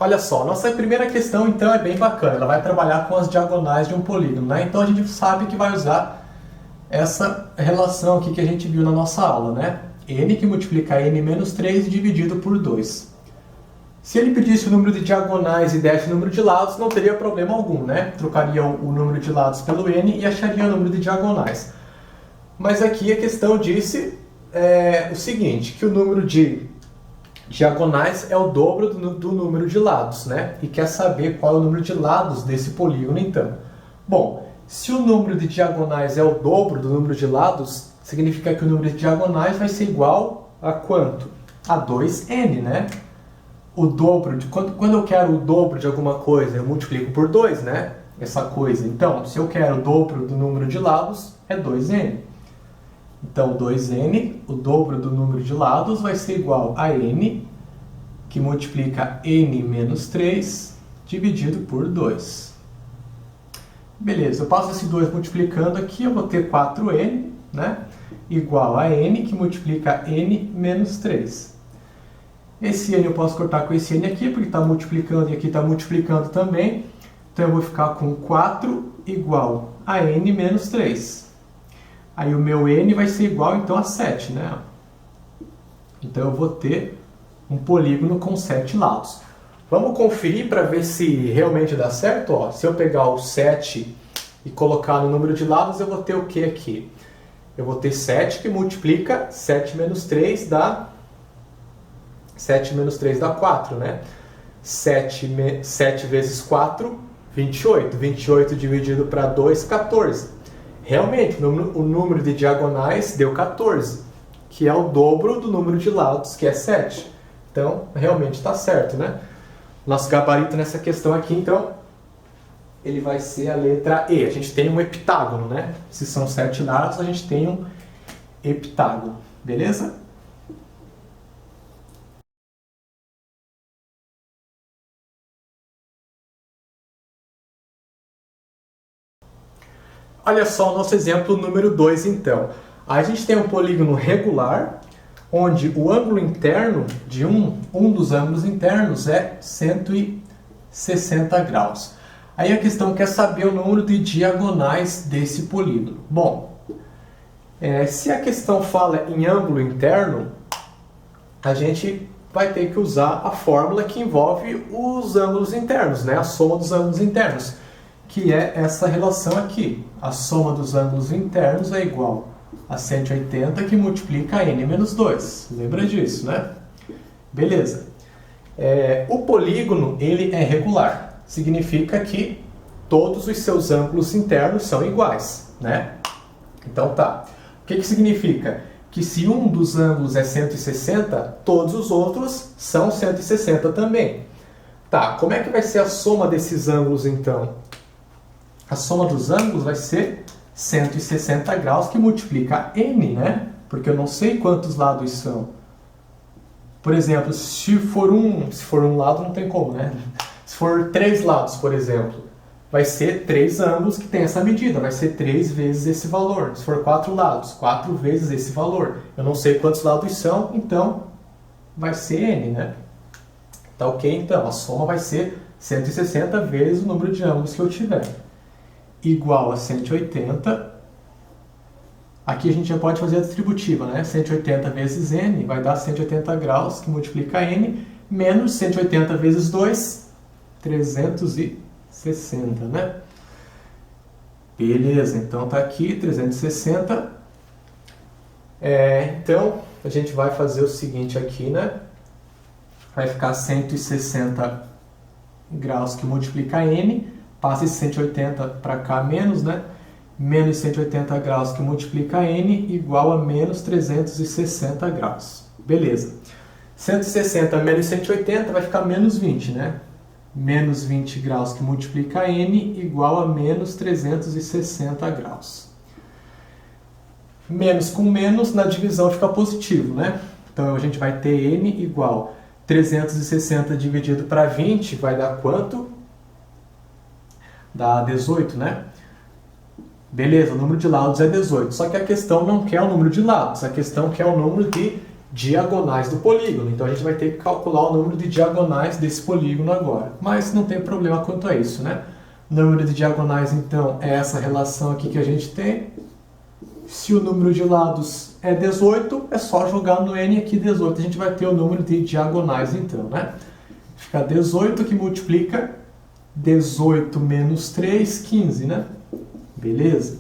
Olha só, nossa primeira questão então é bem bacana, ela vai trabalhar com as diagonais de um polígono, né? Então a gente sabe que vai usar essa relação aqui que a gente viu na nossa aula, né? N que multiplica n menos 3 dividido por 2. Se ele pedisse o número de diagonais e desse o número de lados, não teria problema algum, né? Trocaria o número de lados pelo n e acharia o número de diagonais. Mas aqui a questão disse o seguinte, que o número de diagonais é o dobro do número de lados, né? E quer saber qual é o número de lados desse polígono, então. Bom, se o número de diagonais é o dobro do número de lados, significa que o número de diagonais vai ser igual a quanto? A 2n, né? O dobro de quando eu quero o dobro de alguma coisa, eu multiplico por 2, né? Essa coisa. Então, se eu quero o dobro do número de lados, é 2n. Então, 2n, o dobro do número de lados, vai ser igual a n, que multiplica n menos 3, dividido por 2. Beleza, eu passo esse 2 multiplicando aqui, eu vou ter 4n, né? Igual a n, que multiplica n menos 3. Esse n eu posso cortar com esse n aqui, porque está multiplicando e aqui está multiplicando também. Então, eu vou ficar com 4 igual a n menos 3. Aí o meu n vai ser igual, então, a 7, né? Então, eu vou ter um polígono com 7 lados. Vamos conferir para ver se realmente dá certo? Ó, se eu pegar o 7 e colocar no número de lados, eu vou ter o que aqui? Eu vou ter 7 que multiplica 7 menos 3 dá 4, né? 7 vezes 4, 28. 28 dividido para 2, 14. Realmente, o número de diagonais deu 14, que é o dobro do número de lados, que é 7. Então, realmente está certo, né? Nosso gabarito nessa questão aqui, então, ele vai ser a letra E. A gente tem um heptágono, né? Se são 7 lados, a gente tem um heptágono. Beleza? Olha só o nosso exemplo número 2, então. A gente tem um polígono regular, onde o ângulo interno de um dos ângulos internos é 160 graus. Aí a questão quer saber o número de diagonais desse polígono. Bom, se a questão fala em ângulo interno, a gente vai ter que usar a fórmula que envolve os ângulos internos, né? A soma dos ângulos internos, que é essa relação aqui. A soma dos ângulos internos é igual a 180, que multiplica n menos 2. Lembra disso, né? Beleza. O polígono, ele é regular. Significa que todos os seus ângulos internos são iguais, né? Então tá. O que significa? Que se um dos ângulos é 160, todos os outros são 160 também. Tá, como é que vai ser a soma desses ângulos, então? A soma dos ângulos vai ser 160 graus, que multiplica n, né? Porque eu não sei quantos lados são. Por exemplo, se for um lado, não tem como, né? Se for 3 lados, por exemplo, vai ser 3 ângulos que tem essa medida. Vai ser 3 vezes esse valor. Se for 4 lados, 4 vezes esse valor. Eu não sei quantos lados são, então vai ser n, né? Tá ok? Então, a soma vai ser 160 vezes o número de ângulos que eu tiver. Igual a 180. Aqui a gente já pode fazer a distributiva, né? 180 vezes n vai dar 180 graus, que multiplica n, menos 180 vezes 2, 360, né? Beleza, então tá aqui, 360. Então, a gente vai fazer o seguinte aqui, né? Vai ficar 160 graus, que multiplica n, passa esse 180 para cá, menos, né? Menos 180 graus, que multiplica n, igual a menos 360 graus. Beleza. 160 menos 180 vai ficar menos 20, né? Menos 20 graus, que multiplica n, igual a menos 360 graus. Menos com menos, na divisão fica positivo, né? Então, a gente vai ter n igual 360 dividido para 20, vai dar quanto? Dá 18, né? Beleza, o número de lados é 18. Só que a questão não quer o número de lados, a questão quer o número de diagonais do polígono. Então a gente vai ter que calcular o número de diagonais desse polígono agora. Mas não tem problema quanto a isso, né? O número de diagonais, então, é essa relação aqui que a gente tem. Se o número de lados é 18, é só jogar no n aqui 18. A gente vai ter o número de diagonais, então, né? Fica 18 que multiplica 18 menos 3, 15, né? Beleza?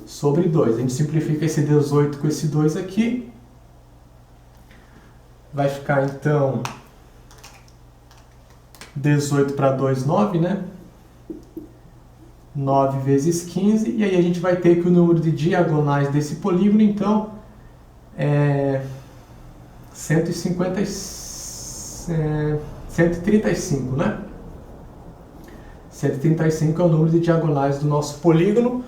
Sobre 2. A gente simplifica esse 18 com esse 2 aqui. Vai ficar, então, 18 para 2, 9, né? 9 vezes 15. E aí a gente vai ter que o número de diagonais desse polígono, então, é 135, né? 135 é o número de diagonais do nosso polígono.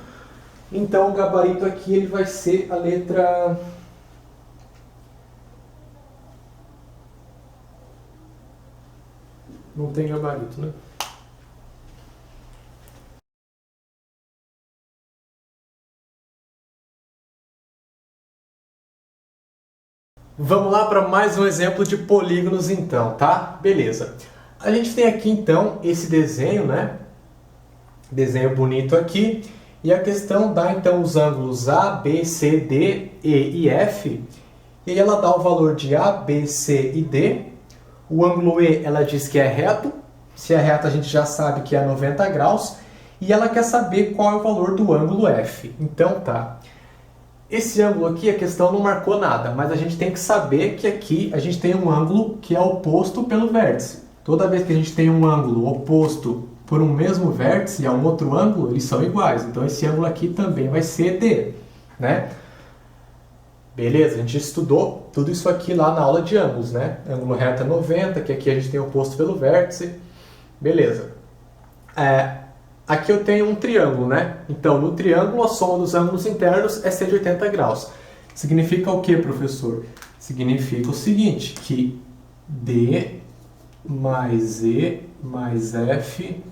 Então, o gabarito aqui ele vai ser a letra... Não tem gabarito, né? Vamos lá para mais um exemplo de polígonos então, tá? Beleza. A gente tem aqui então esse desenho, né? Desenho bonito aqui. E a questão dá então os ângulos A, B, C, D, E e F. E aí ela dá o valor de A, B, C e D. O ângulo E ela diz que é reto. Se é reto a gente já sabe que é 90 graus. E ela quer saber qual é o valor do ângulo F. Então tá. Esse ângulo aqui, a questão não marcou nada, mas a gente tem que saber que aqui a gente tem um ângulo que é oposto pelo vértice. Toda vez que a gente tem um ângulo oposto por um mesmo vértice a um outro ângulo, eles são iguais. Então esse ângulo aqui também vai ser D, né? Beleza, a gente estudou tudo isso aqui lá na aula de ângulos, né? Ângulo reto é 90, que aqui a gente tem oposto pelo vértice. Beleza. Aqui eu tenho um triângulo, né? Então, no triângulo, a soma dos ângulos internos é 180 graus. Significa o que, professor? Significa o seguinte, que D mais E mais F...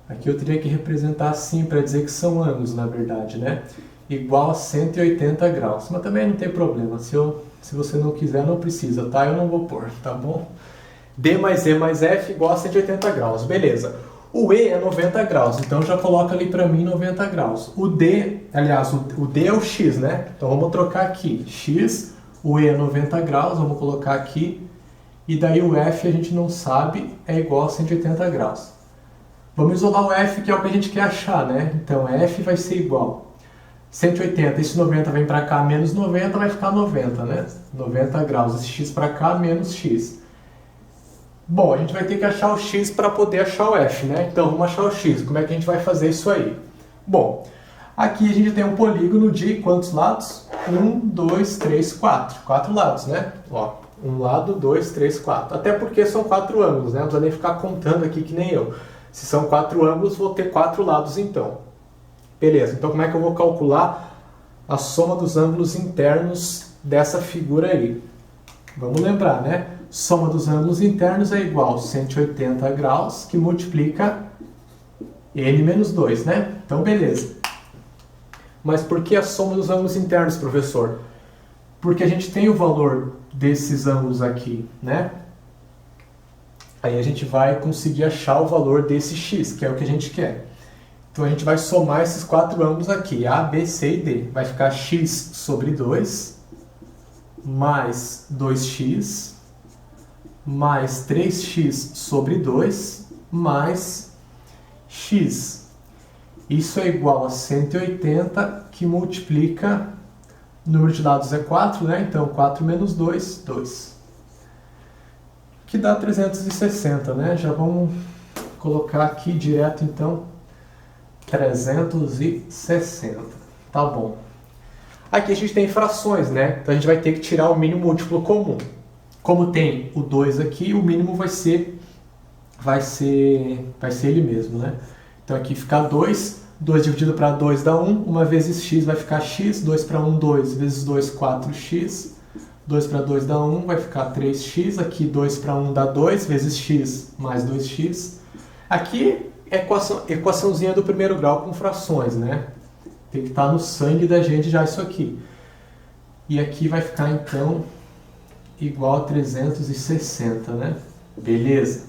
Aqui eu teria que representar assim para dizer que são ângulos, na verdade, né? Igual a 180 graus. Mas também não tem problema. Se você não quiser, não precisa, tá? Eu não vou pôr, tá bom? D mais E mais F igual a 180 graus. Beleza. O E é 90 graus, então já coloca ali para mim 90 graus. O D, aliás, o D é o X, né? Então vamos trocar aqui. X, o E é 90 graus, vamos colocar aqui. E daí o F a gente não sabe, é igual a 180 graus. Vamos isolar o F, que é o que a gente quer achar, né? Então F vai ser igual 180, esse 90 vem para cá, menos 90 vai ficar 90, né? 90 graus, esse X para cá, menos X. Bom, a gente vai ter que achar o X para poder achar o F, né? Então vamos achar o X. Como é que a gente vai fazer isso aí? Bom, aqui a gente tem um polígono de quantos lados? 1, 2, 3, 4. 4 lados, né? Ó, um lado, 2, 3, 4. Até porque são 4 ângulos, né? Não precisa nem ficar contando aqui que nem eu. Se são 4 ângulos, vou ter 4 lados então. Beleza, então como é que eu vou calcular a soma dos ângulos internos dessa figura aí? Vamos lembrar, né? Soma dos ângulos internos é igual a 180 graus, que multiplica n menos 2, né? Então, beleza. Mas por que a soma dos ângulos internos, professor? Porque a gente tem o valor desses ângulos aqui, né? Aí a gente vai conseguir achar o valor desse x, que é o que a gente quer. Então, a gente vai somar esses 4 ângulos aqui, A, B, C e D. Vai ficar x sobre 2, mais 2x, mais 3x sobre 2, mais x. Isso é igual a 180, que multiplica, o número de lados é 4, né? Então, 4 menos 2, 2. Que dá 360, né? Já vamos colocar aqui direto, então, 360. Tá bom. Aqui a gente tem frações, né? Então, a gente vai ter que tirar o mínimo múltiplo comum. Como tem o 2 aqui, o mínimo vai ser ele mesmo, né? Então aqui fica 2, 2 dividido para 2 dá 1, 1 vezes x vai ficar x, 2 para 1, 2, vezes 2, 4x, 2 para 2 dá 1, vai ficar 3x, aqui 2 para 1 dá 2, vezes x mais 2x. Aqui é equaçãozinha do primeiro grau com frações, né? Tem que estar no sangue da gente já isso aqui. E aqui vai ficar então igual a 360, né? Beleza.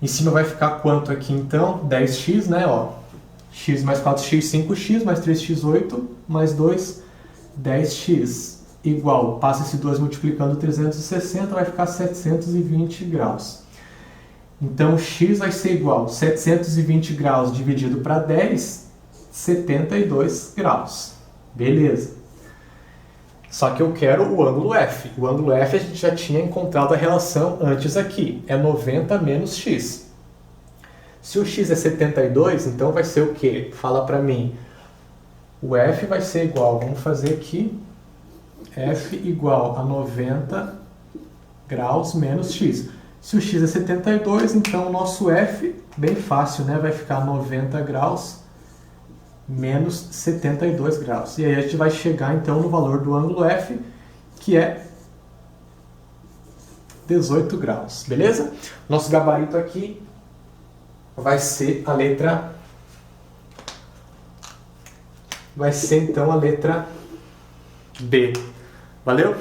Em cima vai ficar quanto aqui então? 10x, né? Ó, x mais 4x, 5x, mais 3x, 8, mais 2, 10x. Igual, passa esse 2 multiplicando 360, vai ficar 720 graus. Então, x vai ser igual a 720 graus dividido para 10, 72 graus. Beleza. Só que eu quero o ângulo F. O ângulo F a gente já tinha encontrado a relação antes aqui. É 90 menos x. Se o x é 72, então vai ser o quê? Fala para mim. O F vai ser igual, vamos fazer aqui, F igual a 90 graus menos x. Se o x é 72, então o nosso F, bem fácil, né? Vai ficar 90 graus menos 72 graus. E aí a gente vai chegar então no valor do ângulo F, que é 18 graus, beleza? Nosso gabarito aqui vai ser a letra... Vai ser então a letra B. Valeu?